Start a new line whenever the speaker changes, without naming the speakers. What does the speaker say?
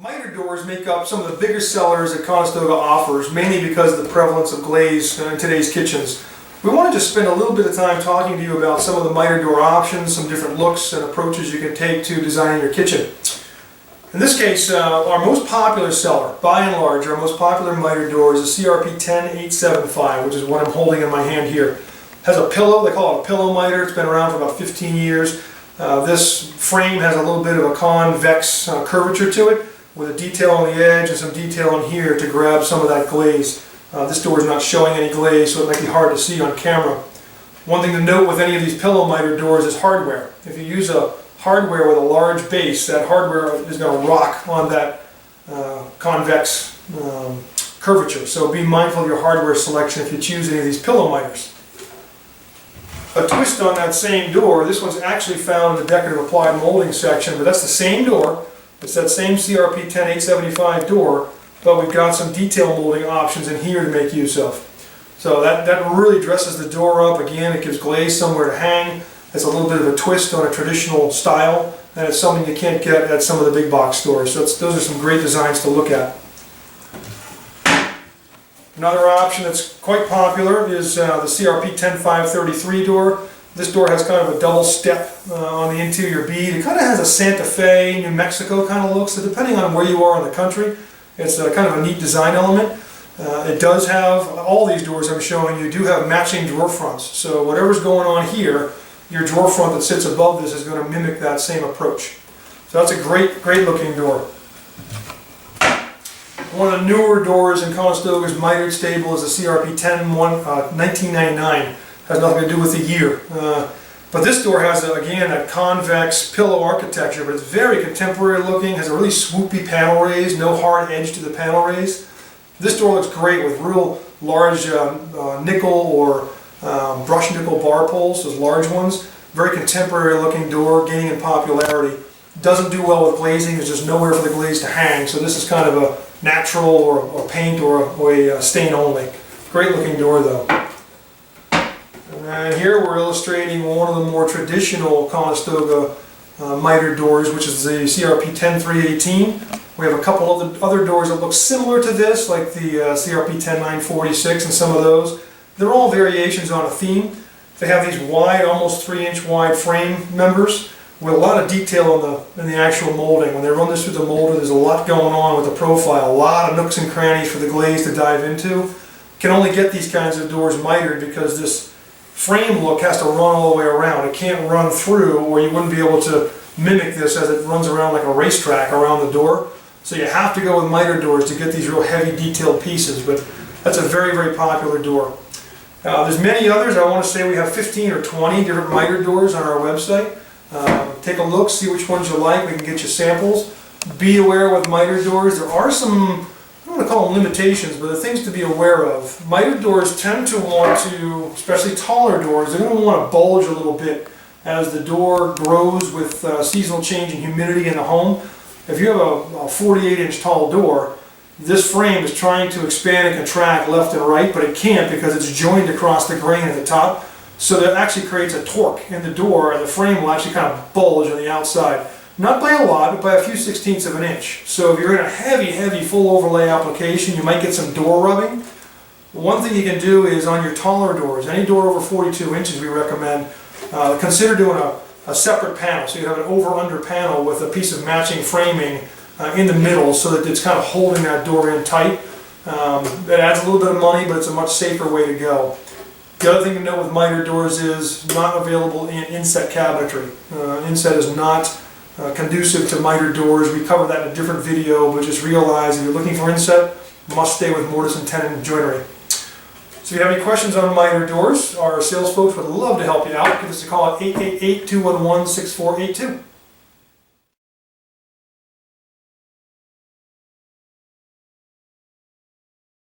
Mitered doors make up some of the biggest sellers that Conestoga offers, mainly because of the prevalence of glaze in today's kitchens. We wanted to spend a little bit of time talking to you about some of the mitered door options, some different looks and approaches you can take to designing your kitchen. In this case, our most popular seller, by and large, our most popular mitered door is the CRP 10875, which is what I'm holding in my hand here. It has a pillow, they call it a pillow miter. It's been around for about 15 years. This frame has a little bit of a convex curvature to it, with a detail on the edge and some detail on here to grab some of that glaze. This door is not showing any glaze, so it might be hard to see on camera. One thing to note with any of these pillow miter doors is hardware. If you use a hardware with a large base, that hardware is going to rock on that convex curvature. So be mindful of your hardware selection if you choose any of these pillow miters. A twist on that same door, this one's actually found in the decorative applied molding section, but that's the same door. It's that same CRP 10875 door, but we've got some detail molding options in here to make use of. So that really dresses the door up. Again, it gives glaze somewhere to hang. It's a little bit of a twist on a traditional style, and it's something you can't get at some of the big box stores. So those are some great designs to look at. Another option that's quite popular is the CRP 10533 door. This door has kind of a double step on the interior bead. It kind of has a Santa Fe, New Mexico kind of look, so depending on where you are in the country, it's kind of a neat design element. It does have, all these doors I'm showing you do have matching drawer fronts, so whatever's going on here, your drawer front that sits above this is going to mimic that same approach. So that's a great looking door. One of the newer doors in Conestoga's mitered stable is the CRP 1999. Has nothing to do with the year. But this door has, again, a convex pillow architecture, but it's very contemporary looking, has a really swoopy panel raise, no hard edge to the panel raise. This door looks great with real large nickel or brushed nickel bar pulls, those large ones. Very contemporary looking door, gaining in popularity. Doesn't do well with glazing, there's just nowhere for the glaze to hang, so this is kind of a natural or paint or a stain only. Great looking door though. And here we're illustrating one of the more traditional Conestoga mitered doors, which is the CRP 10318. We have a couple of other doors that look similar to this, like the CRP 10946 and some of those. They're all variations on a theme. They have these wide, almost 3-inch wide frame members with a lot of detail in the actual molding. When they run this through the molder, there's a lot going on with the profile, a lot of nooks and crannies for the glaze to dive into. Can only get these kinds of doors mitered because this frame look has to run all the way around. It can't run through, or you wouldn't be able to mimic this as it runs around like a racetrack around the door. So you have to go with mitered doors to get these real heavy detailed pieces, but that's a very popular door. There's many others. I want to say we have 15 or 20 different mitered doors on our website. Take a look, see which ones you like. We can get you samples. Be aware with mitered doors, there are some, I don't want to call them limitations, but the things to be aware of. Mitered doors tend to want to, especially taller doors, they're going to want to bulge a little bit as the door grows with seasonal change in humidity in the home. If you have a 48-inch tall door, this frame is trying to expand and contract left and right, but it can't because it's joined across the grain at the top. So that actually creates a torque in the door, and the frame will actually kind of bulge on the outside. Not by a lot, but by a few 1/16 of an inch. So if you're in a heavy full overlay application, you might get some door rubbing. One thing you can do is on your taller doors, any door over 42 inches we recommend, consider doing a separate panel. So you have an over-under panel with a piece of matching framing in the middle so that it's kind of holding that door in tight. That adds a little bit of money, but it's a much safer way to go. The other thing to note with mitered doors is not available in inset cabinetry. Inset is not conducive to mitered doors. We cover that in a different video, but just realize if you're looking for inset, must stay with mortise and tenon joinery. So if you have any questions on mitered doors, our sales folks would love to help you out. Give us a call at 888-211-6482.